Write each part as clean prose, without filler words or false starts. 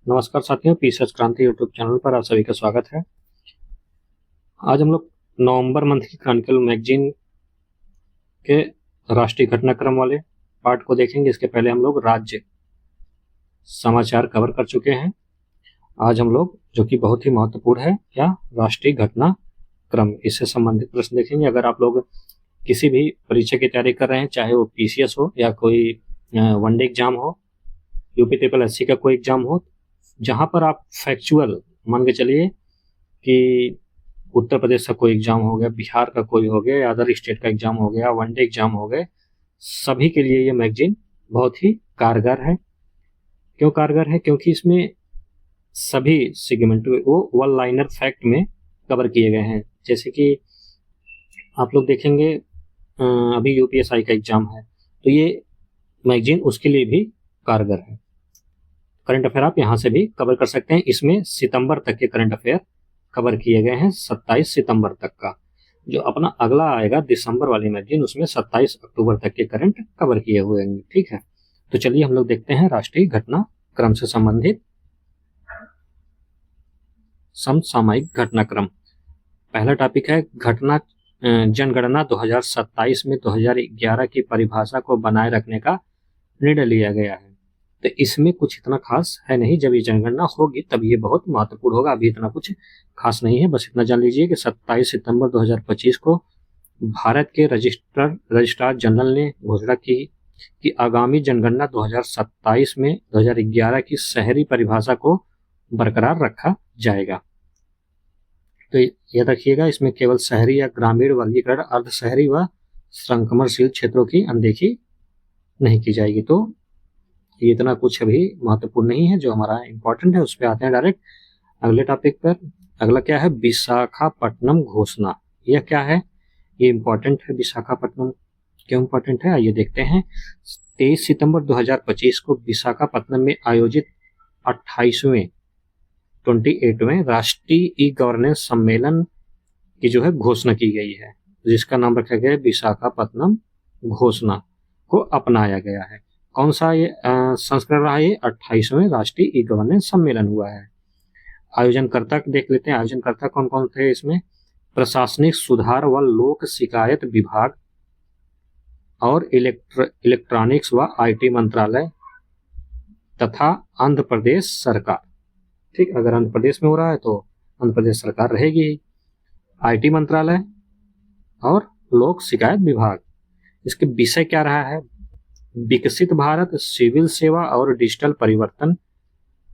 नमस्कार साथियों, P search क्रांति यूट्यूब चैनल पर आप सभी का स्वागत है। आज हम लोग नवंबर मंथ की क्रॉनिकल मैगजीन के राष्ट्रीय घटनाक्रम वाले पार्ट को देखेंगे। इसके पहले हम लोग राज्य समाचार कवर कर चुके हैं। आज हम लोग, जो कि बहुत ही महत्वपूर्ण है, क्या राष्ट्रीय घटनाक्रम, इससे संबंधित प्रश्न देखेंगे। अगर आप लोग किसी भी परीक्षा की तैयारी कर रहे हैं, चाहे वो पीसीएस हो या कोई वनडे एग्जाम हो, यूपी ट्रिपल एससी का कोई एग्जाम हो, जहां पर आप फैक्चुअल मान के चलिए कि उत्तर प्रदेश का कोई एग्जाम हो गया, बिहार का कोई हो गया, या अदर स्टेट का एग्जाम हो गया, वनडे एग्जाम हो गए, सभी के लिए ये मैगजीन बहुत ही कारगर है। क्यों कारगर है? क्योंकि इसमें सभी सेगमेंट वो वन लाइनर फैक्ट में कवर किए गए हैं। जैसे कि आप लोग देखेंगे, अभी यूपीएसआई का एग्जाम है, तो ये मैगजीन उसके लिए भी कारगर है। करंट अफेयर आप यहाँ से भी कवर कर सकते हैं। इसमें सितंबर तक के करंट अफेयर कवर किए गए हैं, 27 सितंबर तक का। जो अपना अगला आएगा दिसंबर वाली मैगजीन, उसमें 27 अक्टूबर तक के करंट कवर किए हुए हैं। ठीक है, तो चलिए हम लोग देखते हैं राष्ट्रीय घटनाक्रम से संबंधित समसामयिक घटनाक्रम। पहला टॉपिक है जनगणना 2027 में 2011 की परिभाषा को बनाए रखने का निर्णय लिया गया है। तो इसमें कुछ इतना खास है नहीं, जब ये जनगणना होगी तब ये बहुत महत्वपूर्ण होगा। अभी इतना कुछ खास नहीं है, बस इतना जान लीजिए कि 27 सितंबर 2025 को भारत के रजिस्ट्रार जनरल ने घोषणा की कि आगामी जनगणना 2027 में 2011 की शहरी परिभाषा को बरकरार रखा जाएगा। तो याद रखिएगा, इसमें केवल शहरी या ग्रामीण वर्गीकरण, अर्ध शहरी व संक्रमणशील क्षेत्रों की अनदेखी नहीं की जाएगी। तो ये इतना कुछ अभी महत्वपूर्ण नहीं है। जो हमारा इंपॉर्टेंट है उस पर आते हैं डायरेक्ट अगले टॉपिक पर। अगला क्या है? विशाखापट्टनम घोषणा। यह क्या है? ये इंपॉर्टेंट है। विशाखापट्टनम क्यों इंपॉर्टेंट है, आइए देखते हैं। 23 सितंबर 2025 को विशाखापट्टनम में आयोजित 28वें राष्ट्रीय ई गवर्नेंस सम्मेलन की जो है घोषणा की गई है, जिसका नाम रखा गया है विशाखापट्टनम घोषणा को अपनाया गया है। कौन सा ये संस्करण रहा? ये 28वें राष्ट्रीय ई गवर्नेंस सम्मेलन हुआ है। आयोजनकर्ता देख लेते हैं। आयोजनकर्ता कौन कौन थे इसमें? प्रशासनिक सुधार व लोक शिकायत विभाग और इलेक्ट्रॉनिक्स व आईटी मंत्रालय तथा आंध्र प्रदेश सरकार। ठीक, अगर आंध्र प्रदेश में हो रहा है तो आंध्र प्रदेश सरकार रहेगी। आईटी मंत्रालय और लोक शिकायत विभाग। इसके विषय क्या रहा है? विकसित भारत, सिविल सेवा और डिजिटल परिवर्तन,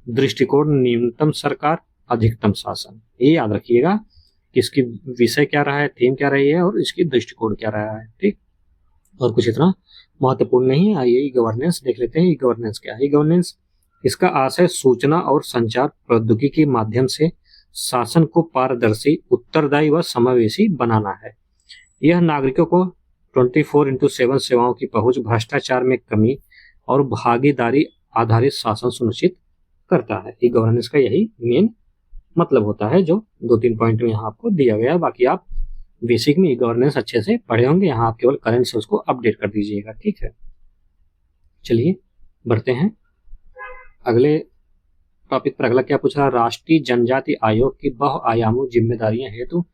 दृष्टिकोण, न्यूनतम सरकार, अधिकतम शासन। ये याद रखिएगा कि इसकी विषय क्या रहा है, थीम क्या रही है और इसकी दृष्टिकोण क्या रहा है। ठीक, और कुछ इतना महत्वपूर्ण नहीं है। आइए ई गवर्नेंस देख लेते हैं। ई गवर्नेंस क्या है? ई गवर्नेंस, इसका आशय सूचना और संचार प्रौद्योगिकी के माध्यम से शासन को पारदर्शी, उत्तरदायी व समावेशी बनाना है। यह नागरिकों को 24/7 सेवाओं की पहुंच, भ्रष्टाचार में कमी और भागीदारी आधारित शासन सुनिश्चित करता है। ई गवर्नेंस का यही मेन मतलब होता है, जो 2-3 पॉइंट में यहाँ आपको दिया गया है। बाकी आप बेसिक में ई गवर्नेंस अच्छे से पढ़े होंगे, यहाँ आप केवल करंट से उसको अपडेट कर दीजिएगा। ठीक है, चलिए बढ़ते हैं अगले टॉपिक पर। अगला क्या पूछ रहा है? राष्ट्रीय जनजाति आयोग की बहुआयामी जिम्मेदारियां हेतु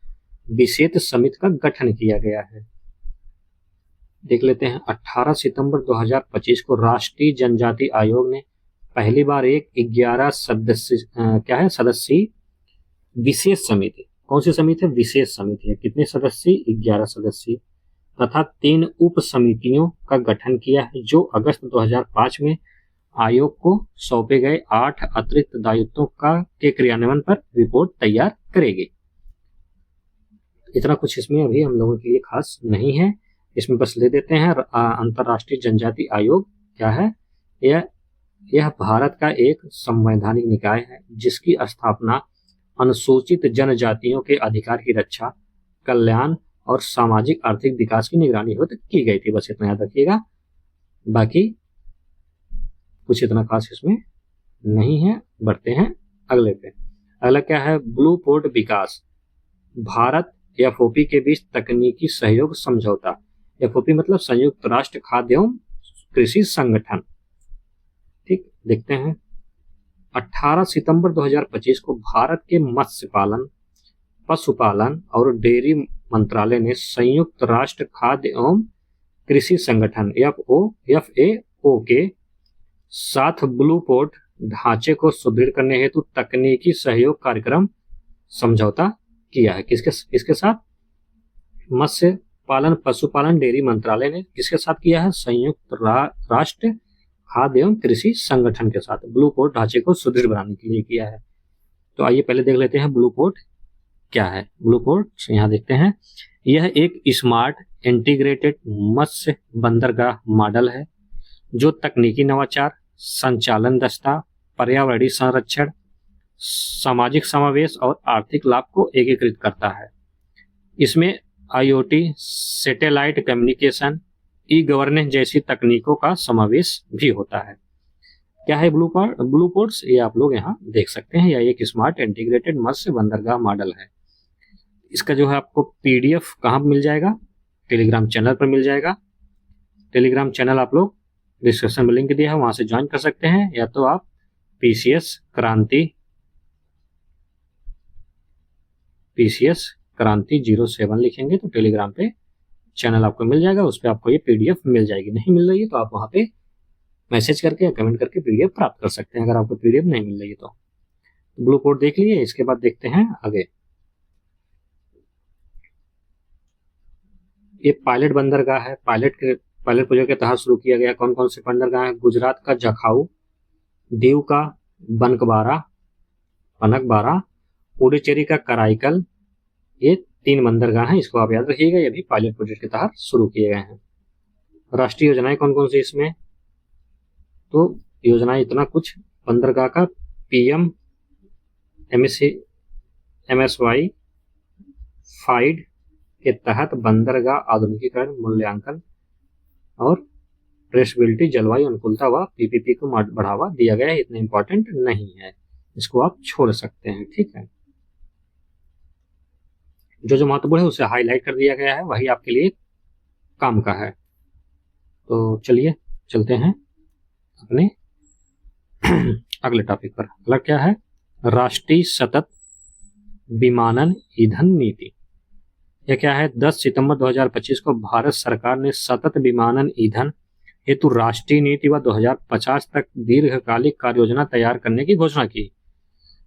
विशेष समिति का गठन किया गया है। देख लेते हैं। 18 सितंबर 2025 को राष्ट्रीय जनजाति आयोग ने पहली बार एक 11 सदस्यीय विशेष समिति, कौन सी समिति है? विशेष समिति है। कितने सदस्य? 11 सदस्य तथा 3 उप समितियों का गठन किया है, जो अगस्त 2005 में आयोग को सौंपे गए 8 अतिरिक्त दायित्वों के क्रियान्वयन पर रिपोर्ट तैयार करेगी। इतना कुछ इसमें अभी हम लोगों के लिए खास नहीं है। इसमें बस ले देते हैं अंतर्राष्ट्रीय जनजाति आयोग क्या है। यह भारत का एक संवैधानिक निकाय है, जिसकी स्थापना अनुसूचित जनजातियों के अधिकार की रक्षा, कल्याण और सामाजिक आर्थिक विकास की निगरानी हेतु की गई थी। बस इतना याद रखिएगा, बाकी कुछ इतना खास इसमें नहीं है। बढ़ते हैं अगले पे। अगला क्या है? ब्लू पोर्ट विकास, भारत एफओपी के बीच तकनीकी सहयोग समझौता। एफओपी मतलब संयुक्त राष्ट्र खाद्य एवं कृषि संगठन। ठीक, देखते हैं 18 सितंबर 2025 को भारत के मत्स्य पालन, पशुपालन और डेयरी मंत्रालय ने संयुक्त राष्ट्र खाद्य एवं कृषि संगठन FAO के साथ ब्लू पोर्ट ढांचे को सुदृढ़ करने हेतु तकनीकी सहयोग कार्यक्रम समझौता किया है। किसके साथ? मत्स्य पालन, पशुपालन, डेयरी मंत्रालय ने किसके साथ किया है? संयुक्त राष्ट्र खाद्य एवं कृषि संगठन के साथ ब्लू पोर्ट ढांचे को सुदृढ़ बनाने के लिए किया है। तो आइए पहले देख लेते हैं ब्लू पोर्ट क्या है। ब्लू पोर्ट यहाँ देखते हैं, यह एक स्मार्ट इंटीग्रेटेड मत्स्य बंदरगाह मॉडल है जो तकनीकी नवाचार, संचालन दक्षता, पर्यावरणीय संरक्षण, सामाजिक समावेश और आर्थिक लाभ को एकीकृत करता है। इसमें IoT, सैटेलाइट कम्युनिकेशन, ई-गवर्नेंस जैसी तकनीकों का समावेश भी होता है। क्या है ब्लू पोर्ट्स? ये आप लोग यहाँ देख सकते हैं। यह एक स्मार्ट इंटीग्रेटेड मत्स्य बंदरगाह मॉडल है। इसका जो है आपको PDF कहाँ मिल जाएगा? टेलीग्राम चैनल पर मिल जाएगा। टेलीग्राम चैनल आप लोग डिस्क्रिप्शन में लिंक दिया है, वहां से ज्वाइन कर सकते हैं, या तो आप PCS क्रांति 07 लिखेंगे तो टेलीग्राम पे चैनल आपको मिल जाएगा। उस पर आपको ये PDF मिल जाएगी। नहीं मिल रही है तो आप वहां पे मैसेज करके या कमेंट करके PDF प्राप्त कर सकते हैं, अगर आपको PDF नहीं मिल रही है तो। ब्लू पोर्ट देख लिए, इसके बाद देखते हैं आगे। ये पायलट बंदरगाह है। पायलट प्रोजेक्ट के तहत शुरू किया गया। कौन कौन से बंदरगाह है? गुजरात का जखाऊ, दीव का पनकबारा, पुडुचेरी का कराईकल, ये 3 बंदरगाह हैं। इसको आप याद रखिएगा, ये भी पायलट प्रोजेक्ट के तहत शुरू किए गए हैं। राष्ट्रीय योजनाएं कौन कौन सी इसमें? तो योजनाएं इतना कुछ, बंदरगाह का PM MSY फाइड के तहत बंदरगाह आधुनिकीकरण, मूल्यांकन और ट्रेसेबिलिटी, जलवायु अनुकूलता व PPP को बढ़ावा दिया गया है। इतना इंपॉर्टेंट नहीं है, इसको आप छोड़ सकते हैं। ठीक है, जो महत्वपूर्ण है उसे हाईलाइट कर दिया गया है, वही आपके लिए काम का है। तो चलिए चलते हैं अपने अगले टॉपिक पर। अगला क्या है? राष्ट्रीय सतत विमानन ईंधन नीति। यह क्या है? 10 सितंबर 2025 को भारत सरकार ने सतत विमानन ईंधन हेतु राष्ट्रीय नीति व 2050 तक दीर्घकालिक कार्य योजना तैयार करने की घोषणा की,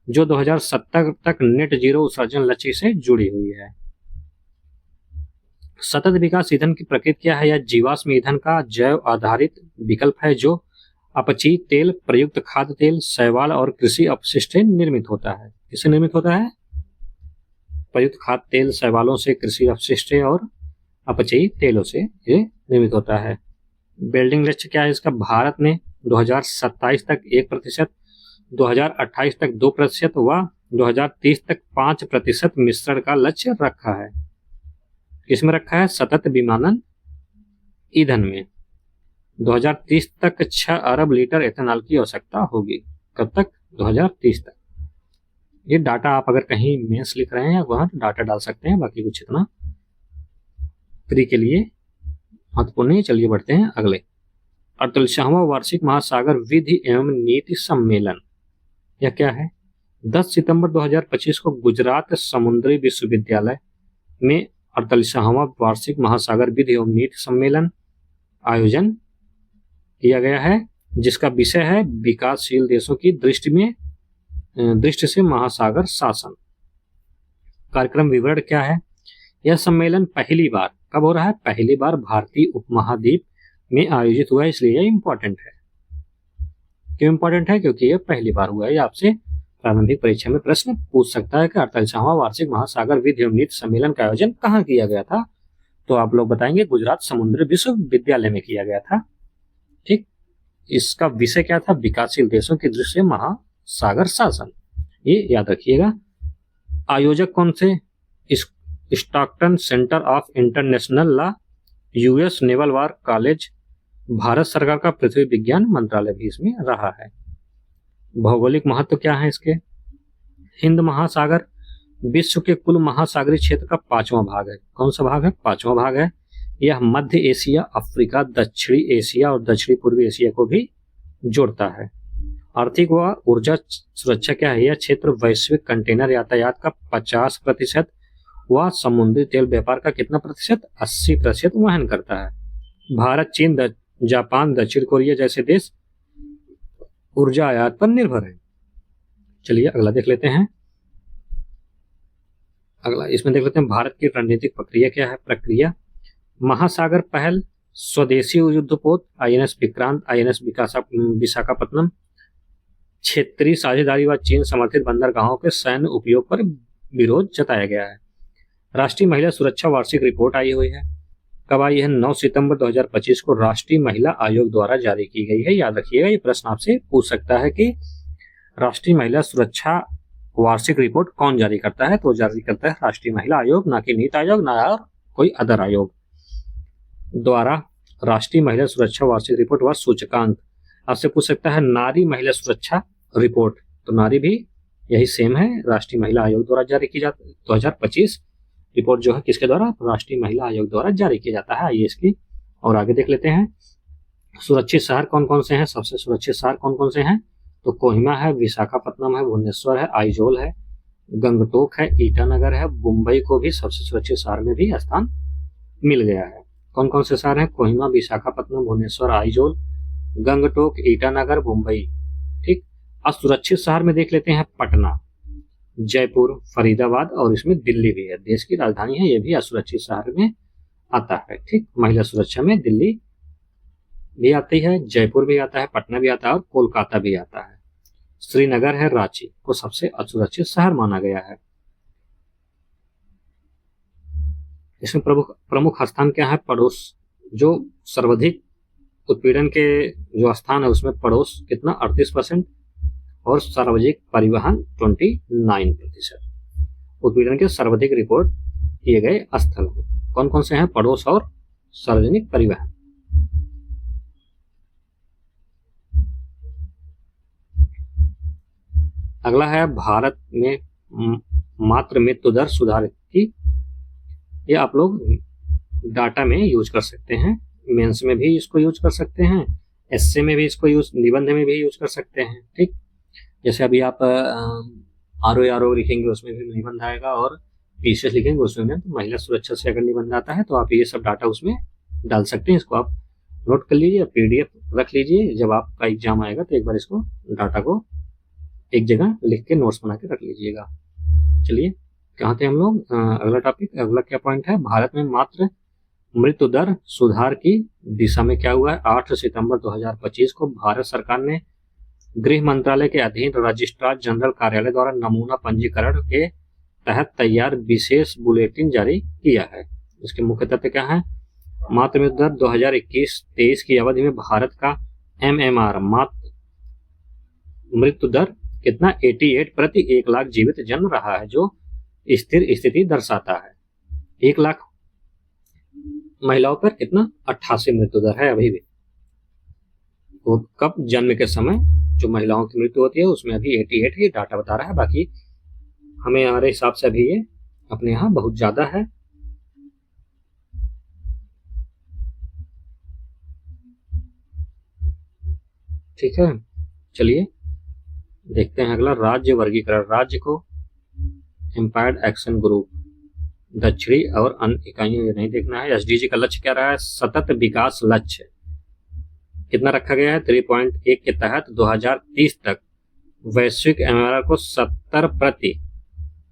जो 2070 तक नेट जीरो उत्सर्जन लक्ष्य से जुड़ी हुई है। सतत विकास ईंधन की प्रकृति क्या है? यह जीवाश्म ईंधन का जैव आधारित विकल्प है जो अपचित तेल, प्रयुक्त खाद्य तेल, शैवाल और कृषि अपशिष्ट से निर्मित होता है। किससे निर्मित होता है? प्रयुक्त खाद्य तेल, शैवालों से, कृषि अपशिष्ट और अपचित तेलों से ये निर्मित होता है। बिल्डिंग लक्ष्य क्या है इसका? भारत ने 2027 तक 1%, 2028 तक 2% व 2030 तक 5% मिश्रण का लक्ष्य रखा है। किसमें रखा है? सतत विमानन ईंधन में। 2030 तक 6 अरब लीटर एथेनॉल की आवश्यकता होगी। कब तक? 2030 तक। ये डाटा आप अगर कहीं मेंस लिख रहे हैं वहां तो डाटा डाल सकते हैं, बाकी कुछ इतना फ्री के लिए महत्वपूर्ण नहीं। चलिए बढ़ते हैं अगले। 48वां वार्षिक महासागर विधि एवं नीति सम्मेलन। यह क्या है? 10 सितंबर 2025 को गुजरात समुद्री विश्वविद्यालय में 48वां वार्षिक महासागर विधि एवं नीति सम्मेलन आयोजन किया गया है, जिसका विषय है विकासशील देशों की दृष्टि से महासागर शासन। कार्यक्रम विवरण क्या है? यह सम्मेलन पहली बार कब हो रहा है? पहली बार भारतीय उपमहाद्वीप में आयोजित हुआ है, इसलिए यह इंपॉर्टेंट है। क्यों इंपॉर्टेंट है? क्योंकि यह पहली बार हुआ है। यह आपसे प्रारंभिक परीक्षा में प्रश्न पूछ सकता है कि 48वां वार्षिक महासागर विधि एवं नीति सम्मेलन का आयोजन कहाँ किया गया था? तो आप लोग बताएंगे गुजरात समुद्री विश्वविद्यालय में किया गया था। ठीक, इसका विषय क्या था? विकासशील देशों की दृष्टि से महासागर शासन। ये याद रखिएगा। आयोजक कौन से? Stockton centre of international law, US naval war college, Bharat सरकार का पृथ्वी विज्ञान मंत्रालय भी इसमें रहा है। भौगोलिक महत्व क्या है इसके? हिंद महासागर विश्व के कुल महासागरीय क्षेत्र का 5वां भाग है। कौन सा भाग है? 5वां भाग है। यह मध्य एशिया, अफ्रीका, दक्षिणी एशिया और दक्षिणी पूर्वी एशिया को भी जोड़ता है। आर्थिक व ऊर्जा सुरक्षा क्या है? यह क्षेत्र वैश्विक कंटेनर यातायात का 50% व समुद्री तेल व्यापार का कितना प्रतिशत? 80% वहन करता है। भारत, चीन, जापान, दक्षिण कोरिया जैसे देश ऊर्जा आयात पर निर्भर है। चलिए अगला देख लेते हैं। अगला इसमें देख लेते हैं भारत की रणनीतिक प्रक्रिया क्या है? प्रक्रिया महासागर पहल, स्वदेशी युद्धपोत, आईएनएस विक्रांत, आईएनएस विशाखापत्तनम, क्षेत्रीय साझेदारी व चीन समर्थित बंदरगाहों के सैन्य उपयोग पर विरोध जताया गया है। राष्ट्रीय महिला सुरक्षा वार्षिक रिपोर्ट आई हुई है। कब आई है? 9 सितंबर 2025 को राष्ट्रीय महिला आयोग द्वारा जारी की गई है। याद रखिएगा, ये प्रश्न आपसे पूछ सकता है कि राष्ट्रीय महिला सुरक्षा वार्षिक रिपोर्ट कौन जारी करता है? तो जारी करता है राष्ट्रीय महिला आयोग, ना कि नीति आयोग, ना और कोई अदर आयोग द्वारा राष्ट्रीय महिला सुरक्षा वार्षिक रिपोर्ट व सूचकांक। आपसे पूछ सकता है नारी महिला सुरक्षा रिपोर्ट, तो नारी भी यही सेम है, राष्ट्रीय महिला आयोग द्वारा जारी की जाती है। 2025 रिपोर्ट जो है किसके द्वारा? राष्ट्रीय महिला आयोग द्वारा जारी किया जाता है। आइए इसकी और आगे देख लेते हैं। सुरक्षित शहर कौन कौन से हैं? सबसे सुरक्षित शहर कौन कौन से हैं? तो कोहिमा है, विशाखापत्तनम है, भुवनेश्वर है, आइजोल है, गंगटोक है, ईटानगर है। मुंबई को भी सबसे सुरक्षित शहर में भी स्थान मिल गया है। कौन कौन से शहर हैं? कोहिमा, विशाखापत्तनम, भुवनेश्वर, आइजोल, गंगटोक, ईटानगर, मुंबई। ठीक। असुरक्षित शहर में देख लेते हैं पटना, जयपुर, फरीदाबाद और इसमें दिल्ली भी है, देश की राजधानी है, ये भी असुरक्षित शहर में आता है। ठीक। महिला सुरक्षा में दिल्ली भी आती है, जयपुर भी आता है, पटना भी आता है और कोलकाता भी आता है। श्रीनगर है, रांची को सबसे असुरक्षित शहर माना गया है। इसमें प्रमुख स्थान क्या है? पड़ोस, जो सर्वाधिक उत्पीड़न के जो स्थान है उसमें पड़ोस कितना? 38% और सार्वजनिक परिवहन 29%। उत्पीड़न के सर्वाधिक रिपोर्ट किए गए स्थल हैं। कौन कौन से हैं? पड़ोस और सार्वजनिक परिवहन। अगला है भारत में मातृ मृत्यु दर सुधार की। ये आप लोग डाटा में यूज कर सकते हैं, मेंस में भी इसको यूज कर सकते हैं, एसए में भी इसको यूज, निबंध में भी यूज कर सकते हैं। ठीक। जैसे अभी आप आरओ लिखेंगे उसमें भी निबंध आएगा और पीसीएस लिखेंगे उसमें भी। तो महिला सुरक्षा से अगर निबंध आता है तो आप ये सब डाटा उसमें डाल सकते हैं। इसको आप नोट कर लीजिए, पीडीएफ रख लीजिए, जब आपका एग्जाम आएगा तो एक बार इसको डाटा को एक जगह लिख के नोट्स बना के रख लीजिएगा। चलिए कहाँ थे हम लोग? अगला टॉपिक, अगला क्या पॉइंट है? भारत में मातृ मृत्यु दर सुधार की दिशा में क्या हुआ है? 8 सितंबर 2025 को भारत सरकार ने गृह मंत्रालय के अधीन रजिस्ट्रार जनरल कार्यालय द्वारा नमूना पंजीकरण के तहत तैयार विशेष बुलेटिन जारी किया है। इसके मुख्य तथ्य क्या है? मातृ मृत्यु दर 2021-23 की अवधि में भारत का MMR मातृ मृत्यु दर कितना? 88 प्रति 1 लाख जीवित जन्म रहा है, जो स्थिर स्थिति दर्शाता है। 1 लाख महिलाओं पर कितना? 88 मृत्यु दर है अभी भी। तो कब? जन्म के समय जो महिलाओं की मृत्यु होती है उसमें अभी 88 ही डाटा बता रहा है। बाकी हमारे हिसाब से अभी ये अपने यहाँ बहुत ज्यादा है। ठीक है, चलिए देखते हैं अगला, राज्य वर्गीकरण। राज्य को एम्पायर्ड एक्शन ग्रुप, दक्षिणी और अन्य इकाइयों ये नहीं देखना है। एसडीजी का लक्ष्य क्या रहा है? सतत विकास लक्ष्य कितना रखा गया है? 3.1 के तहत 2030 तक वैश्विक एमआरआर को 70 प्रति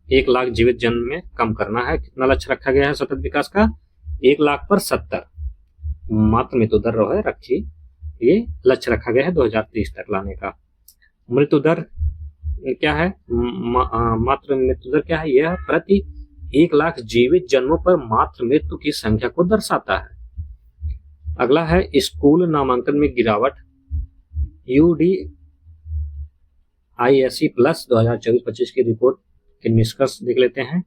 1 लाख जीवित जन्म में कम करना है। कितना लक्ष्य रखा गया है सतत विकास का? 1 लाख पर 70 मातृ मृत्यु दर है रखी, ये लक्ष्य रखा गया है 2030 तक लाने का। मृत्यु दर क्या है? मातृ मृत्यु दर क्या है? यह प्रति 1 लाख जीवित जन्मों पर मातृ मृत्यु की संख्या को दर्शाता है। अगला है स्कूल नामांकन में गिरावट। UDISE प्लस 2024-25 की रिपोर्ट के निष्कर्ष देख लेते हैं।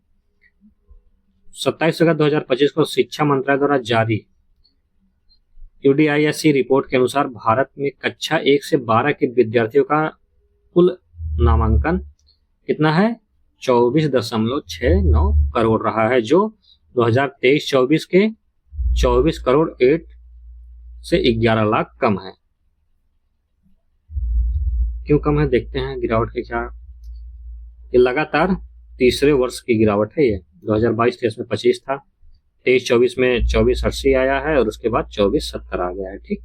27 अगस्त 2025 को शिक्षा मंत्रालय द्वारा जारी UDISE रिपोर्ट के अनुसार भारत में कक्षा 1 से 12 के विद्यार्थियों का कुल नामांकन कितना है? 24.69 करोड़ रहा है, जो 2023-24 के 24 करोड़ 8 से 11 लाख कम है। क्यों कम है, देखते हैं गिरावट के क्या। ये लगातार तीसरे वर्ष की गिरावट है। ये 2022-23 में 25 था, 23-24 में 2480 आया है और उसके बाद 2470 आ गया है। ठीक,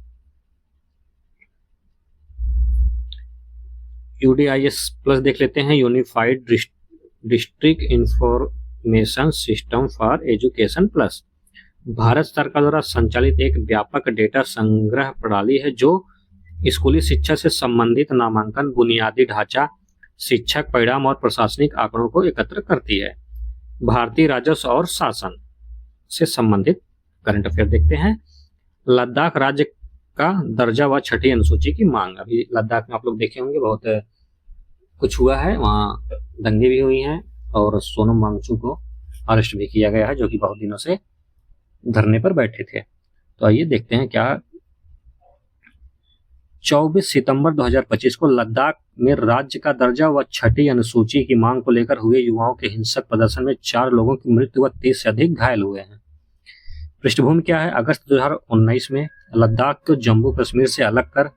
UDIS प्लस देख लेते हैं, unified district information system for education plus. Bharat सरकार द्वारा संचालित एक व्यापक डेटा संग्रह प्रणाली है जो स्कूली शिक्षा से संबंधित नामांकन, बुनियादी ढांचा, शिक्षक परिणाम और प्रशासनिक आंकड़ों को एकत्र करती है। भारतीय राजस्व और शासन से संबंधित करंट अफेयर देखते हैं। लद्दाख राज्य का दर्जा व छठी अनुसूची की मांग। अभी लद्दाख में आप लोग देखे होंगे बहुत कुछ हुआ है, वहाँ दंगे भी हुई हैं और सोनम वांगचुक को अरेस्ट भी किया गया है, जो कि बहुत दिनों से धरने पर बैठे थे। तो आइए देखते हैं क्या। 24 सितंबर 2025 को लद्दाख में राज्य का दर्जा व छठी अनुसूची की मांग को लेकर हुए युवाओं के हिंसक प्रदर्शन में 4 लोगों की मृत्यु व 30 से अधिक घायल हुए हैं। पृष्ठभूमि क्या है? अगस्त 2019 में लद्दाख को जम्मू कश्मीर से अलग कर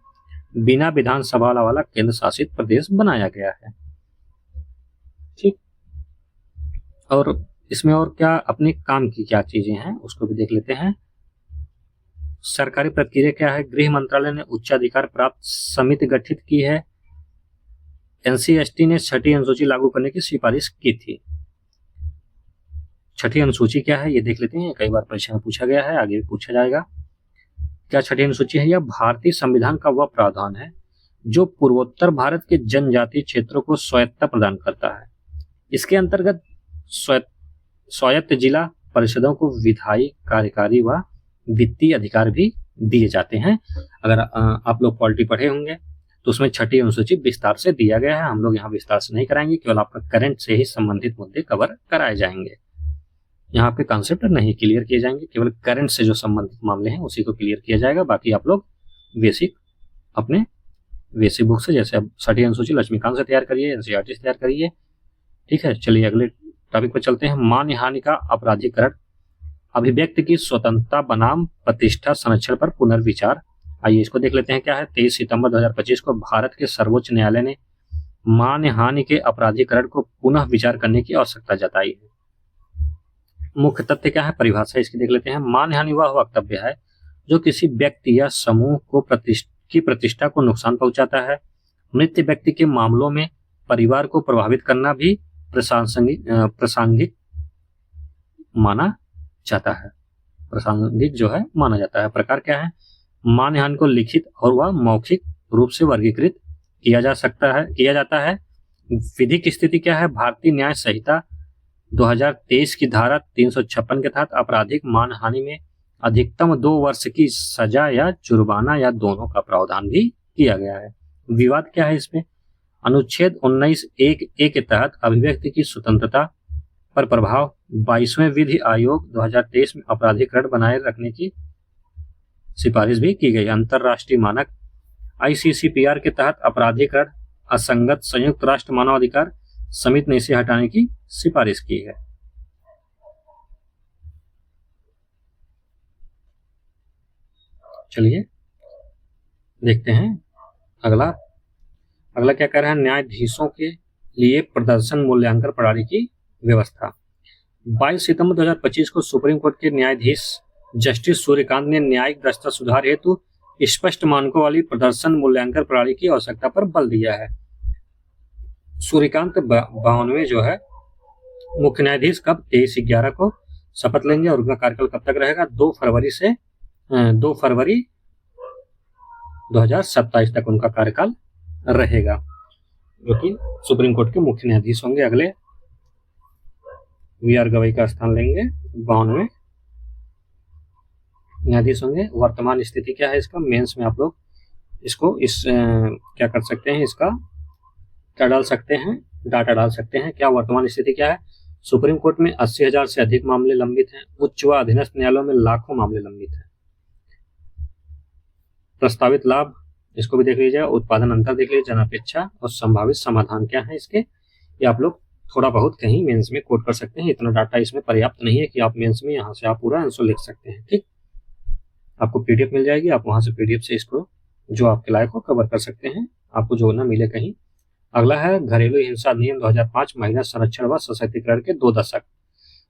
बिना विधानसभा वाला केंद्र शासित प्रदेश बनाया गया है। ठीक, और इसमें और क्या अपने काम की क्या चीजें हैं उसको भी देख लेते हैं। सरकारी प्रक्रिया क्या है? गृह मंत्रालय ने उच्चाधिकार प्राप्त समिति गठित की है। NCST ने छठी अनुसूची लागू करने की सिफारिश की थी। छठी अनुसूची क्या है ये देख लेते हैं, कई बार परीक्षा में पूछा गया है, आगे भी पूछा जाएगा। क्या छठी अनुसूची है? यह भारतीय संविधान का वह प्रावधान है जो पूर्वोत्तर भारत के जनजातीय क्षेत्रों को स्वायत्तता प्रदान करता है। इसके अंतर्गत स्वायत्त जिला परिषदों को विधायी, कार्यकारी व वित्तीय अधिकार भी दिए जाते हैं। अगर आप लोग पॉलिटी पढ़े होंगे तो उसमें छठी अनुसूची विस्तार से दिया गया है। हम लोग यहाँ विस्तार से नहीं कराएंगे, केवल आपका करंट से ही संबंधित मुद्दे कवर कराए जाएंगे। यहाँ पे कॉन्सेप्ट नहीं क्लियर किए जाएंगे, केवल करंट से जो संबंधित मामले हैं उसी को क्लियर किया जाएगा। बाकी आप लोग बेसिक अपने बेसिक बुक से, जैसे अब छठी अनुसूची लक्ष्मीकांत से तैयार करिए, NCERT से तैयार करिए। ठीक है, चलिए अगले टॉपिक पर चलते हैं। मानहानि का अपराधीकरण, अभिव्यक्ति की स्वतंत्रता बनाम प्रतिष्ठा संरक्षण पर पुनर्विचार। आइए इसको देख लेते हैं क्या है। 23 सितंबर 2025 को भारत के सर्वोच्च न्यायालय ने मानहानि के अपराधीकरण को पुनः विचार करने की आवश्यकता जताई है। मुख्य तथ्य क्या है, परिभाषा इसकी देख लेते हैं। मानहानि वह वक्तव्य है जो किसी व्यक्ति या समूह को प्रतिष्ठा को नुकसान पहुंचाता है। मृत व्यक्ति के मामलों में परिवार को प्रभावित करना भी प्रासंगिक माना जाता है। प्रासंगिक जो है माना जाता है। प्रकार क्या है? मानहानि को लिखित और वह मौखिक रूप से वर्गीकृत किया जाता है। विधिक स्थिति क्या है? भारतीय न्याय संहिता 2023 की धारा 356 के तहत आपराधिक मानहानि में अधिकतम 2 वर्ष की सजा या जुर्माना या दोनों का प्रावधान भी किया गया है। विवाद क्या है इसमें? अनुच्छेद 19(1)(a) के तहत अभिव्यक्ति की स्वतंत्रता पर प्रभाव। 22वें विधि आयोग 2023 में अपराधीकरण बनाए रखने की सिफारिश भी की गई। अंतरराष्ट्रीय मानक ICCPR के तहत अपराधीकरण असंगत संयुक्त राष्ट्र मानवाधिकार समिति ने इसे हटाने की सिफारिश की है। चलिए देखते हैं अगला क्या कह रहा है। न्यायाधीशों के लिए प्रदर्शन मूल्यांकन प्रणाली की व्यवस्था। 22 सितंबर 2025 को सुप्रीम कोर्ट के न्यायाधीश जस्टिस सूर्यकांत ने न्यायिक दक्षता सुधार हेतु स्पष्ट मानकों वाली प्रदर्शन मूल्यांकन प्रणाली की आवश्यकता पर बल दिया है। सूर्यकांत 52वें जो है मुख्य न्यायाधीश कब 23/11 को शपथ लेंगे और उनका कार्यकाल कब तक रहेगा? 2 फरवरी 2027 तक उनका कार्यकाल रहेगा, जो कि सुप्रीम कोर्ट के मुख्य न्यायाधीश होंगे। अगले VR गवई का स्थान लेंगे, 52वें न्यायाधीश होंगे। वर्तमान स्थिति क्या है इसका? मेंस में आप लोग इसको क्या कर सकते हैं, इसका क्या डाल सकते हैं, डाटा डाल सकते हैं। क्या वर्तमान स्थिति क्या है? सुप्रीम कोर्ट में 80,000 से अधिक मामले लंबित हैं। उच्च व अधीनस्थ न्यायालयों में लाखों मामले लंबित हैं। प्रस्तावित लाभ इसको भी देख लीजिए। उत्पादन अंतर देख लीजिए, जनापेक्षा और संभावित समाधान क्या है इसके, ये आप लोग थोड़ा बहुत कहीं मेंस में कोट कर सकते हैं। इतना डाटा इसमें पर्याप्त नहीं है कि आप मेंस में यहाँ से आप पूरा आंसर लिख सकते हैं। ठीक, आपको PDF मिल जाएगी, आप वहां से PDF से इसको जो आपके लायक हो कवर कर सकते हैं आपको जो ना मिले कहीं। अगला है घरेलू हिंसा अधिनियम 2005, महिला संरक्षण व सशक्तिकरण के 2 दशक।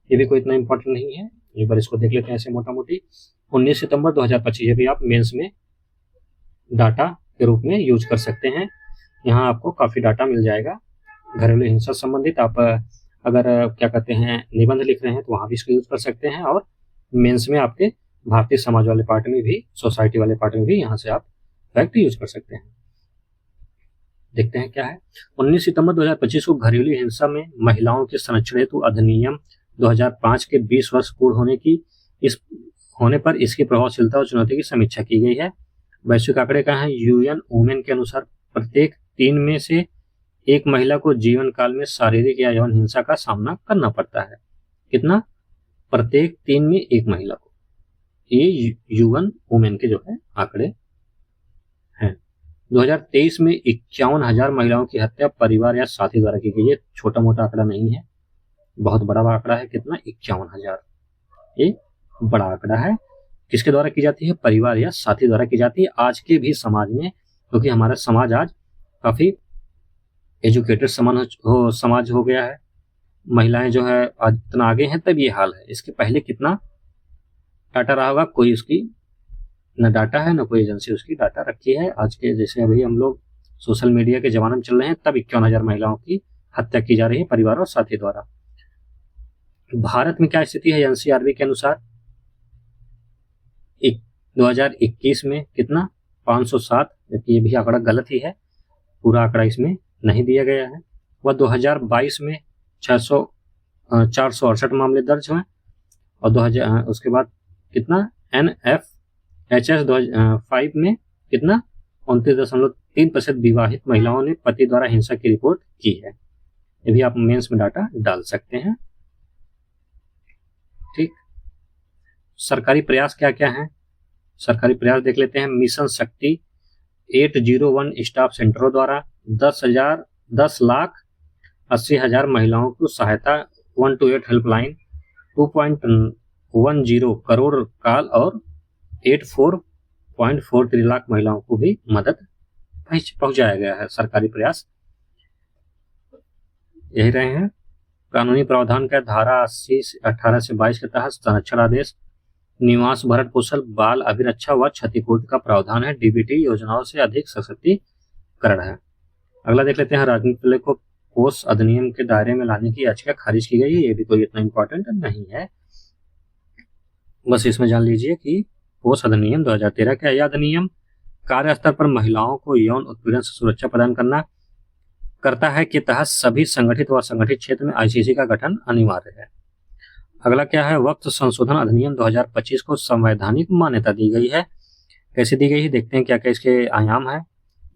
ये भी कोई इतना इंपॉर्टेंट नहीं है, एक बार इसको देख लेते हैं ऐसे मोटा मोटी। 19 सितंबर 2025, ये भी आप मेंस में डाटा के रूप में यूज कर सकते हैं। यहाँ आपको काफी डाटा मिल जाएगा घरेलू हिंसा संबंधित। आप अगर क्या कहते हैं निबंध लिख रहे हैं तो वहां भी इसको यूज कर सकते हैं, और मेंस में आपके भारतीय समाज वाले पार्ट में भी, सोसाइटी वाले पार्ट में भी यहाँ से आप फैक्ट यूज कर सकते हैं। देखते हैं क्या है। 19 सितंबर 2025 को घरेलू हिंसा में महिलाओं के संरक्षण हेतु अधिनियम 2005 के 20 वर्ष पूर्ण होने पर इसकी प्रभावशीलता और चुनौती की समीक्षा की गई है। वैश्विक आंकड़े क्या है? यूएन वुमेन के अनुसार प्रत्येक 3 में से 1 महिला को जीवन काल में शारीरिक या यौन हिंसा का सामना करना पड़ता है। कितना? प्रत्येक 3 में 1 महिला को। ये यूएन वुमेन के जो है आंकड़े हैं। 2023 में 51,000 महिलाओं की हत्या परिवार या साथी द्वारा की गई है। छोटा मोटा आंकड़ा नहीं है, बहुत बड़ा आंकड़ा है। कितना? 51,000। ये बड़ा आंकड़ा है। किसके द्वारा की जाती है? परिवार या साथी द्वारा की जाती है आज के भी समाज में, क्योंकि हमारा समाज आज काफी एजुकेटेड समाज हो गया है। महिलाएं जो है आज इतना आगे हैं, तब ये हाल है। इसके पहले कितना डाटा रहा होगा? कोई उसकी न डाटा है, न कोई एजेंसी उसकी डाटा रखी है। आज के जैसे अभी हम लोग सोशल मीडिया के जमाने में चल रहे हैं, तब 51,000 महिलाओं की हत्या की जा रही है परिवार और साथी द्वारा। भारत में क्या स्थिति है? एनसीआरबी के अनुसार 2021 में कितना? 507, जबकि ये भी आंकड़ा गलत ही है, पूरा आंकड़ा इसमें नहीं दिया गया है। वह 2022 में 468 मामले दर्ज हुए, और 2000 उसके बाद कितना? NFHS 5 में कितना? 29.3% विवाहित महिलाओं ने पति द्वारा हिंसा की रिपोर्ट की है। ये भी आप मेंस में डाटा डाल सकते हैं। ठीक, सरकारी प्रयास क्या क्या है? सरकारी प्रयास देख लेते हैं। मिशन शक्ति 801 स्टाफ सेंटरों द्वारा 10,80,000 महिलाओं को सहायता, 128 हेल्पलाइन, 2.10 करोड़ कॉल और 84.43 लाख महिलाओं को भी मदद पहुंचाया गया है। सरकारी प्रयास यही रहे हैं। कानूनी प्रावधान का धारा 18 से 22 के तहत संरक्षण आदेश, निवास भरण पोषण, बाल अभिरक्षा व क्षतिपूर्ति का प्रावधान है। डीबीटी योजनाओं से अधिक सशक्तिकरण है। अगला देख लेते हैं। राजनीतिक दलों को पोष अधिनियम के दायरे में लाने की याचिका खारिज की गई है। ये भी कोई इतना इंपॉर्टेंट नहीं है, बस इसमें जान लीजिए कि पोष अधिनियम 2013 का यह अधिनियम कार्यस्थल पर महिलाओं को यौन उत्पीड़न से सुरक्षा प्रदान करता है के तहत सभी संगठित व असंगठित क्षेत्र में आईसीसी का गठन अनिवार्य है। अगला क्या है? वक्त संशोधन अधिनियम 2025 को संवैधानिक मान्यता दी गई है। कैसे दी गई है देखते हैं, क्या क्या इसके आयाम है।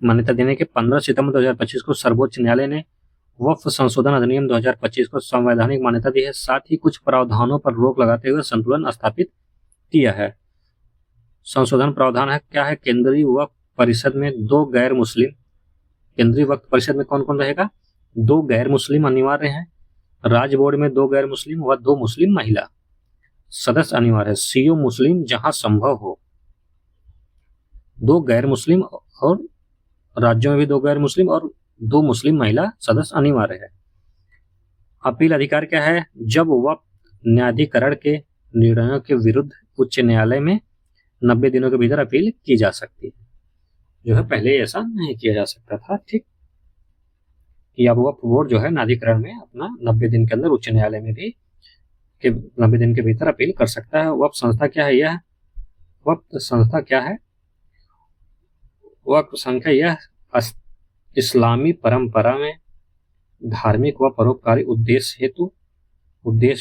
मान्यता देने के 15 सितंबर 2025 को सर्वोच्च न्यायालय ने वक्फ संशोधन अधिनियम 2025 को संवैधानिक मान्यता दी है। साथ ही कुछ प्रावधानों पर रोक लगाते हुए संतुलन स्थापित किया है। संशोधन प्रावधान है क्या है? केंद्रीय वक्फ परिषद में 2 गैर मुस्लिम, केंद्रीय वक्फ परिषद में कौन कौन रहेगा? 2 गैर मुस्लिम अनिवार्य हैं। राज्य बोर्ड में 2 गैर मुस्लिम व 2 मुस्लिम महिला सदस्य अनिवार्य है। सीओ मुस्लिम जहां संभव हो। 2 गैर मुस्लिम, और राज्यों में भी 2 गैर मुस्लिम और 2 मुस्लिम महिला सदस्य अनिवार्य है। अपील अधिकार क्या है? जब वक्फ न्यायाधिकरण के निर्णयों के विरुद्ध उच्च न्यायालय में 90 दिनों के भीतर अपील की जा सकती है, जो है पहले ऐसा नहीं किया जा सकता था। ठीक, कि अब वक्फ बोर्ड जो है न्यायाधिकरण में अपना 90 दिन के अंदर उच्च न्यायालय में भी 90 दिन के भीतर अपील कर सकता है। वक्फ संस्था क्या है? यह वक्फ संस्था क्या है? वक्फ संख्या यह इस्लामी परंपरा में धार्मिक व परोपकारी उद्देश्य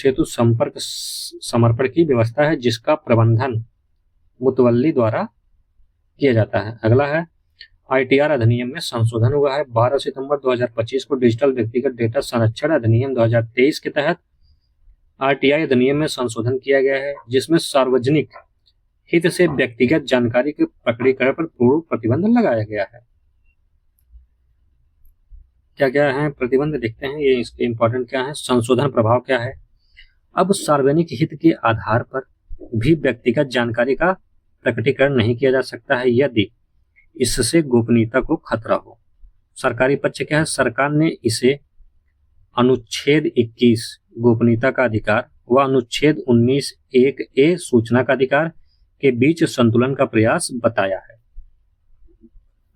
हेतु समर्पण की व्यवस्था है, जिसका प्रबंधन मुतवल्ली द्वारा किया जाता है। अगला है आईटीआर अधिनियम में संशोधन हुआ है। 12 सितंबर 2025 को डिजिटल व्यक्तिगत डेटा संरक्षण अधिनियम 2023 के तहत आरटीआई अधिनियम में संशोधन किया गया है, जिसमें सार्वजनिक हित से व्यक्तिगत जानकारी के प्रकटीकरण पर पूर्ण प्रतिबंध लगाया गया है। क्या क्या है प्रतिबंध देखते हैं, ये इसके इंपॉर्टेंट क्या है। संशोधन प्रभाव क्या है? अब सार्वजनिक हित के आधार पर भी व्यक्तिगत जानकारी का प्रकटीकरण नहीं किया जा सकता है यदि इससे गोपनीयता को खतरा हो। सरकारी पक्ष क्या है, सरकार ने इसे अनुच्छेद 21 गोपनीयता का अधिकार व अनुच्छेद 19(1)(a) सूचना का अधिकार के बीच संतुलन का प्रयास बताया है।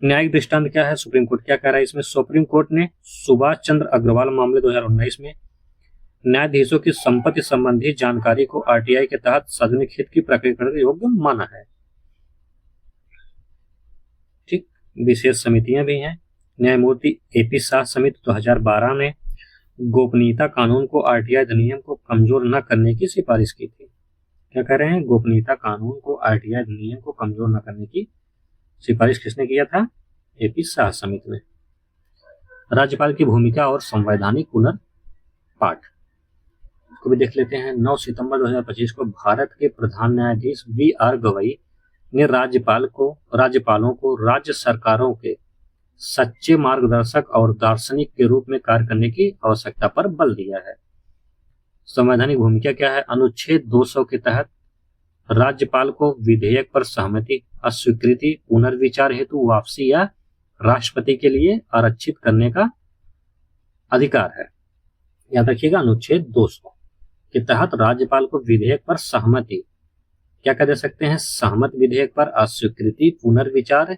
न्यायिक दृष्टांत क्या है, सुप्रीम कोर्ट क्या कह रहा है इसमें, सुप्रीम कोर्ट ने सुभाष चंद्र अग्रवाल मामले 2019 में न्यायाधीशों की संपत्ति संबंधी जानकारी को आरटीआई के तहत सार्वजनिक हित की प्रक्रिया करने योग्य माना है। ठीक, विशेष समितियां भी हैं। न्यायमूर्ति एपी शाह समिति 2012 ने गोपनीयता कानून को आरटीआई अधिनियम को कमजोर न करने की सिफारिश की थी। क्या कह रहे हैं, गोपनीयता कानून को आरटीआई अधिनियम को कमजोर न करने की सिफारिश किसने किया था, एपी शाह समिति ने। राज्यपाल की भूमिका और संवैधानिक पुनर्पाठ को भी देख लेते हैं। 9 सितंबर 2025 को भारत के प्रधान न्यायाधीश बी.आर. गवई ने राज्यपालों को राज्य सरकारों के सच्चे मार्गदर्शक और दार्शनिक के रूप में कार्य करने की आवश्यकता पर बल दिया है। संवैधानिक भूमिका क्या है, अनुच्छेद 200 के तहत राज्यपाल को विधेयक पर सहमति, अस्वीकृति, पुनर्विचार हेतु वापसी या राष्ट्रपति के लिए आरक्षित करने का अधिकार है। याद रखिएगा, अनुच्छेद 200 के तहत राज्यपाल को विधेयक पर सहमति, क्या कह दे सकते हैं, सहमत विधेयक पर अस्वीकृति, पुनर्विचार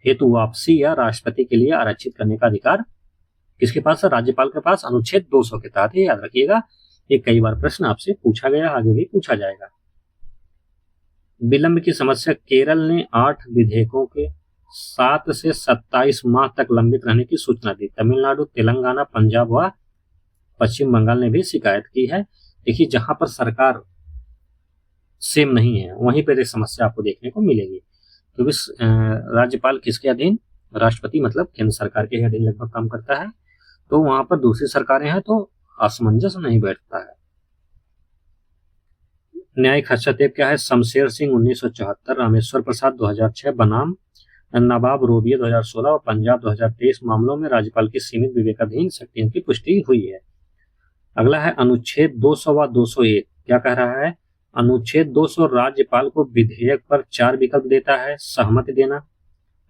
हेतु वापसी या राष्ट्रपति के लिए आरक्षित करने का अधिकार किसके पास है, राज्यपाल के पास, अनुच्छेद 200 के तहत। याद रखिएगा, ये कई बार प्रश्न आपसे पूछा गया, आगे भी पूछा जाएगा। विलंब की समस्या, केरल ने 8 विधेयकों के 7 से 27 माह तक लंबित रहने की सूचना दी। तमिलनाडु, तेलंगाना, पंजाब व पश्चिम बंगाल ने भी शिकायत की है। देखिए, जहां पर सरकार सेम नहीं है वहीं पर एक समस्या आपको देखने को मिलेगी। तो राज्यपाल किसके अधीन, राष्ट्रपति मतलब केंद्र सरकार के अधीन लगभग काम करता है, तो वहां पर दूसरी सरकारें हैं तो असमंजस नहीं बैठता है। न्यायिक हस्तक्षेप क्या है, शमशेर सिंह 1974, रामेश्वर प्रसाद 2006 बनाम नवाब रोबिया 2016 और पंजाब 2023 मामलों में राज्यपाल की सीमित विवेकाधीन शक्तियों की पुष्टि हुई है। अगला है अनुच्छेद 200 व 201, क्या कह रहा है, अनुच्छेद 200 राज्यपाल को विधेयक पर 4 विकल्प देता है, सहमति देना,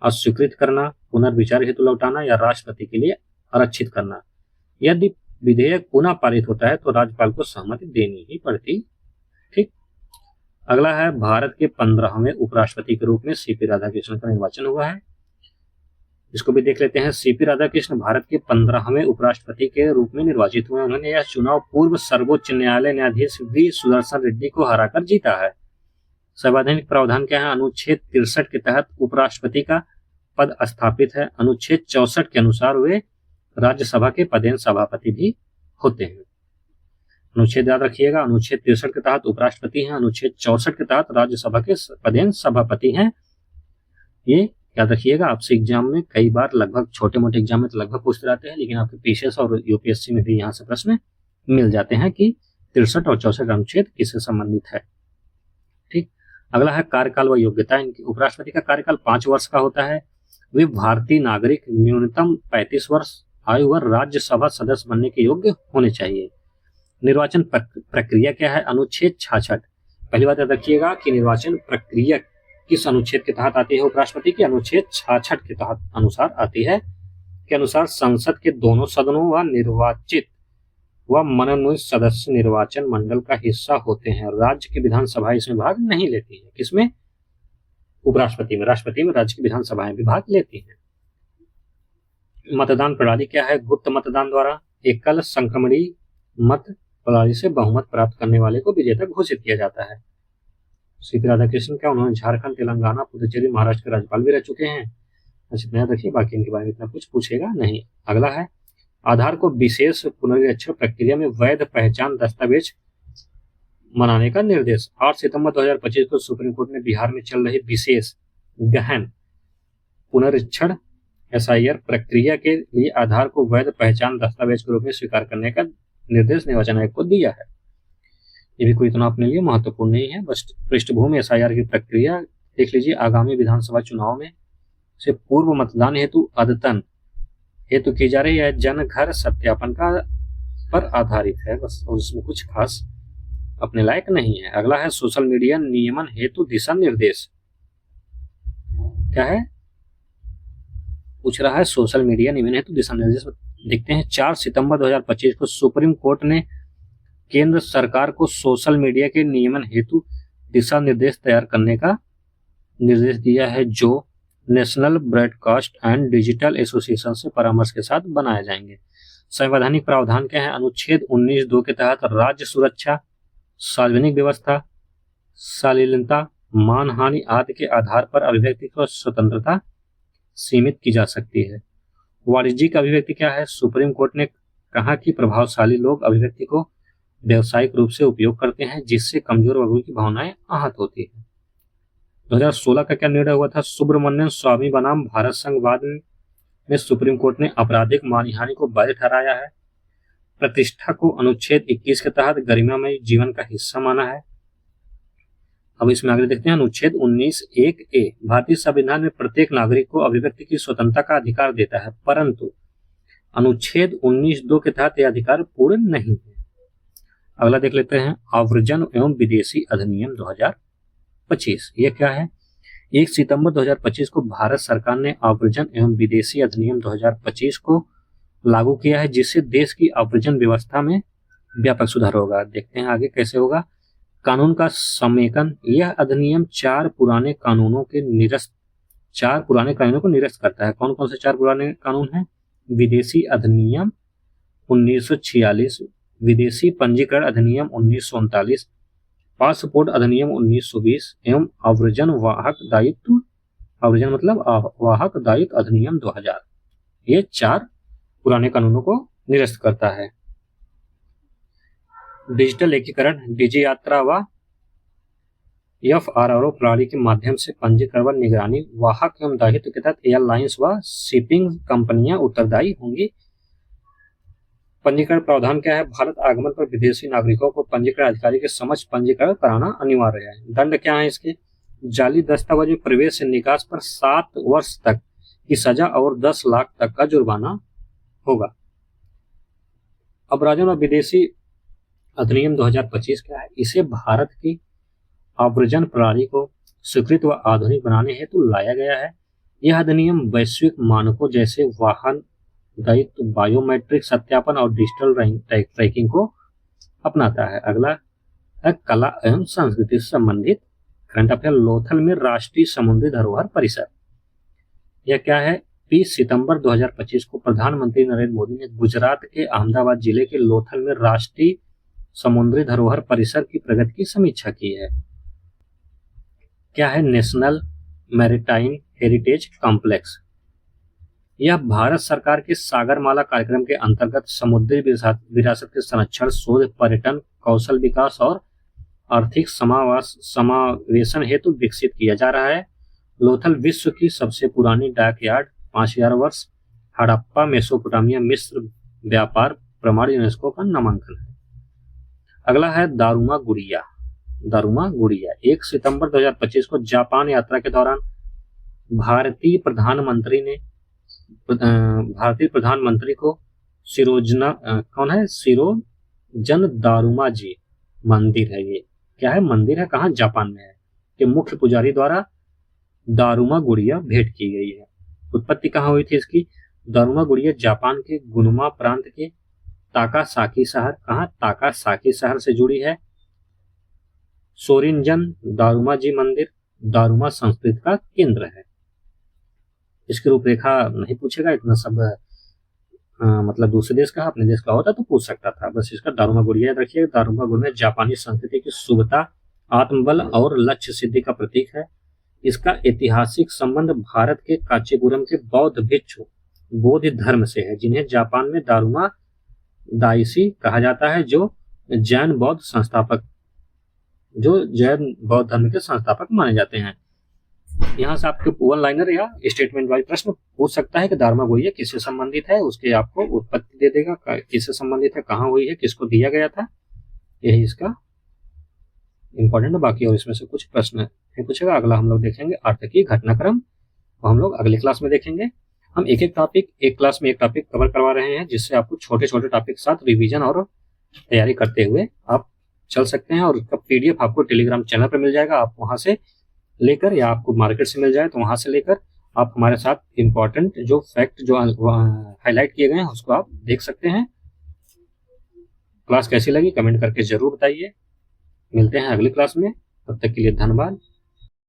अस्वीकृत करना, पुनर्विचार हेतु लौटाना या राष्ट्रपति के लिए आरक्षित करना। यदि विधेयक पुनः पारित होता है तो राज्यपाल को सहमति देनी ही पड़ती। ठीक, अगला है भारत के 15वें उपराष्ट्रपति के रूप में सीपी राधाकृष्णन का निर्वाचन हुआ है। इसको भी देख लेते हैं। सीपी राधाकृष्णन भारत के 15वें उपराष्ट्रपति के रूप में निर्वाचित हुए। उन्होंने यह चुनाव पूर्व सर्वोच्च न्यायालय न्यायाधीश वी सुदर्शन रेड्डी को हराकर जीता है। संवैधानिक प्रावधान क्या है, अनुच्छेद 63 के तहत उपराष्ट्रपति का पद स्थापित है। अनुच्छेद 64 के अनुसार वे राज्यसभा के पदेन सभापति भी होते हैं। अनुच्छेद याद रखिएगा, अनुच्छेद 63 के तहत उपराष्ट्रपति हैं, अनुच्छेद 64 के तहत राज्यसभा के पदेन सभापति हैं। ये याद रखिएगा, आपसे एग्जाम में कई बार लगभग छोटे मोटे एग्जाम में तो लगभग पूछते रहते हैं, लेकिन आपके पीसीएस और यूपीएससी में भी यहाँ से प्रश्न मिल जाते हैं कि 63 और 64 अनुच्छेद किससे संबंधित है। ठीक, अगला है कार्यकाल व योग्यता। इनकी उपराष्ट्रपति का कार्यकाल 5 वर्ष का होता है। वे भारतीय नागरिक, न्यूनतम 35 वर्ष आयु व राज्यसभा सदस्य बनने के योग्य होने चाहिए। निर्वाचन प्रक्रिया क्या है, अनुच्छेद 66। पहली बात याद रखिएगा कि निर्वाचन प्रक्रिया किस अनुच्छेद के तहत आती है, उपराष्ट्रपति के अनुच्छेद 66 के तहत अनुसार आती है, के अनुसार संसद के दोनों सदनों व निर्वाचित व मनोनीत सदस्य निर्वाचन मंडल का हिस्सा होते हैं। राज्य की विधानसभा इसमें भाग नहीं लेती है। किसमें, उपराष्ट्रपति में। राष्ट्रपति में राज्य की विधानसभाएं भी भाग लेती हैं। मतदान प्रणाली क्या है, गुप्त मतदान द्वारा एकल संक्रमणी मत प्रणाली से बहुमत प्राप्त करने वाले को विजेता घोषित किया जाता है। सीपी राधाकृष्णन क्या, उन्होंने झारखंड, तेलंगाना, पुदुचेरी, महाराष्ट्र के राज्यपाल भी रह चुके हैं। अच्छा, याद रखिए, बाकी इनके बारे में इतना कुछ पूछेगा नहीं। अगला है आधार को विशेष पुनरीक्षण प्रक्रिया में वैध पहचान दस्तावेज बनाने का निर्देश। 8 सितंबर 2025 को सुप्रीम कोर्ट ने बिहार में चल रही विशेष गहन पुनरीक्षण एसआईआर प्रक्रिया के लिए आधार को वैध पहचान दस्तावेज के रूप में स्वीकार करने का निर्देश निर्वाचन आयोग को दिया है। ये भी कोई इतना अपने लिए महत्वपूर्ण नहीं है, बस पृष्ठभूमि एसआईआर की प्रक्रिया देख लीजिए। आगामी विधानसभा चुनाव में से पूर्व मतदान हेतु अद्यतन हेतु की जा रही है जन घर सत्यापन का पर आधारित है बस, और इसमें कुछ खास अपने लायक नहीं है। अगला है सोशल मीडिया नियमन हेतु दिशा निर्देश। क्या है, पूछ रहा है सोशल मीडिया नियमन हेतु दिशा निर्देश देखते हैं। 4 सितंबर 2025 को सुप्रीम कोर्ट ने केंद्र सरकार को सोशल मीडिया के नियमन हेतु दिशा निर्देश तैयार करने का निर्देश दिया है, जो national broadcast and digital association से परामर्श के साथ बनाए जाएंगे। संवैधानिक प्रावधान क्या है? अनुच्छेद 19(2) के तहत राज्य सुरक्षा, सार्वजनिक व्यवस्था, शालीनता, मानहानि आदि के आधार पर अभिव्यक्ति को स्वतंत्रता सीमित की जा सकती है। वाणिज्यिक अभिव्यक्ति क्या है? सुप्रीम कोर्ट ने कहा कि प्रभावशाली लोग अभिव्यक्ति को व्यावसायिक रूप से उपयोग करते हैं, जिससे कमजोर वर्गों की भावनाएं आहत होती है। 2016 का क्या निर्णय हुआ था? सुब्रमण्यम स्वामी बनाम भारत संघवाद में सुप्रीम कोर्ट ने आपराधिक मानहानि को वैध ठहराया है। प्रतिष्ठा को अनुच्छेद 21 के तहत गरिमामय जीवन का हिस्सा माना है। अब इसमें आगे देखते हैं अनुच्छेद 19(1)(a) भारतीय संविधान में प्रत्येक नागरिक को अभिव्यक्ति की स्वतंत्रता का अधिकार देता है, परंतु अनुच्छेद 19(2) के तहत यह अधिकार पूर्ण नहीं है। अगला देख लेते हैं आव्रजन एवं विदेशी अधिनियम 2025। यह क्या है? 1 सितंबर 2025 को भारत सरकार ने आव्रजन एवं विदेशी अधिनियम 2025 को लागू किया है, जिससे देश की आव्रजन व्यवस्था में व्यापक सुधार होगा। देखते हैं आगे कैसे होगा। कानून का समेकन, यह अधिनियम 4 पुराने कानूनों को निरस्त करता है। कौन कौन से 4 पुराने कानून हैं? विदेशी अधिनियम 1946, विदेशी पंजीकरण अधिनियम 1939, पासपोर्ट अधिनियम 1920 एवं आव्रजन वाहक दायित्व अधिनियम 2000। ये 4 पुराने कानूनों को निरस्त करता है। डिजिटल एकीकरण, डिजी यात्रा व FRRO प्रणाली के माध्यम से पंजीकरण व निगरानी वाहक एवं दायित्व के तहत एयरलाइंस व शिपिंग कंपनियां उत्तरदायी होंगी। पंजीकरण प्रावधान क्या है? भारत आगमन पर विदेशी नागरिकों को पंजीकरण अधिकारी के समक्ष पंजीकरण कराना अनिवार्य है। दंड क्या है इसके? जाली दस्तावेज में प्रवेश से निकास पर 7 वर्ष तक की सजा और 10 लाख तक का जुर्माना होगा। अव्रजन और विदेशी अधिनियम 2025 क्या है? इसे भारत की आव्रजन प्रणाली को स्वीकृत व आधुनिक बनाने हेतु लाया गया है। यह अधिनियम वैश्विक मानकों जैसे वाहन दायित्व, बायोमेट्रिक सत्यापन और डिजिटल ट्रैकिंग को अपनाता है। अगला है कला एवं संस्कृति से संबंधित करंट अफेयर। लोथल में राष्ट्रीय समुद्री धरोहर परिसर, यह क्या है? 20 सितंबर 2025 को प्रधानमंत्री नरेंद्र मोदी ने गुजरात के अहमदाबाद जिले के लोथल में राष्ट्रीय समुद्री धरोहर परिसर की प्रगति की समीक्षा की है। क्या है? National maritime heritage complex. यह भारत सरकार के सागरमाला कार्यक्रम के अंतर्गत समुद्री विरासत के संरक्षण, शोध, पर्यटन, कौशल विकास और आर्थिक समावेशन हेतु विकसित किया जा रहा है। लोथल विश्व की सबसे पुरानी डॉकयार्ड, 5000 वर्ष, हड़प्पा, मेसोपोटामिया, मिस्र व्यापार प्रमाण यूनेस्को का नामांकन है। अगला है दारुमा गुड़िया। 1 सितंबर 2025 को जापान यात्रा के दौरान भारतीय प्रधानमंत्री को शिरोजन दारुमा जी मंदिर है, ये क्या है? मंदिर है, कहाँ? जापान में है, कि मुख्य पुजारी द्वारा दारुमा गुड़िया भेंट की गई है। उत्पत्ति कहाँ हुई थी इसकी? दारुमा गुड़िया जापान के गुनमा प्रांत के ताकासाकी शहर, कहाँ? ताकासाकी शहर से जुड़ी है। सोरिनजन दारुमा जी मंदिर दारुमा संस्कृति का केंद्र है। इसकी रूपरेखा नहीं पूछेगा, इतना सब मतलब दूसरे देश का, अपने देश का होता तो पूछ सकता था। बस इसका दारुमा गुड़िया याद रखिए। दारुमा गुड़िया जापानी संस्कृति की शुभता, आत्मबल और लक्ष्य सिद्धि का प्रतीक है। इसका ऐतिहासिक संबंध भारत के कांचीपुरम के बौद्ध भिक्षु बोधि धर्म से है, जिन्हें जापान में दारुमा दाइशी कहा जाता है, जो जैन बौद्ध धर्म के संस्थापक माने जाते हैं। यहाँ से आपके 1 लाइनर या स्टेटमेंट वाइज प्रश्न पूछ सकता है कि दारुमा गुड़िया किससे संबंधित है, उसके आपको उत्पत्ति दे देगा, किससे संबंधित है, कहाँ हुई है, किसको दिया गया था, यही इसका इंपॉर्टेंट है। बाकी और इसमें से कुछ प्रश्न नहीं पूछेगा। अगला हम लोग देखेंगे आर्थिकी घटनाक्रम, वो हम लोग अगले क्लास में देखेंगे। हम एक क्लास में एक टॉपिक कवर करवा रहे हैं, जिससे आपको छोटे छोटे टॉपिक के साथ रिवीजन और तैयारी करते हुए आप चल सकते हैं। और उसका PDF आपको टेलीग्राम चैनल पर मिल जाएगा, आप वहां से लेकर, या आपको मार्केट से मिल जाए तो वहां से लेकर आप हमारे साथ इम्पोर्टेंट जो फैक्ट जो हाईलाइट किए गए हैं उसको आप देख सकते हैं। क्लास कैसी लगी कमेंट करके जरूर बताइए। मिलते हैं अगली क्लास में, तब तक के लिए धन्यवाद।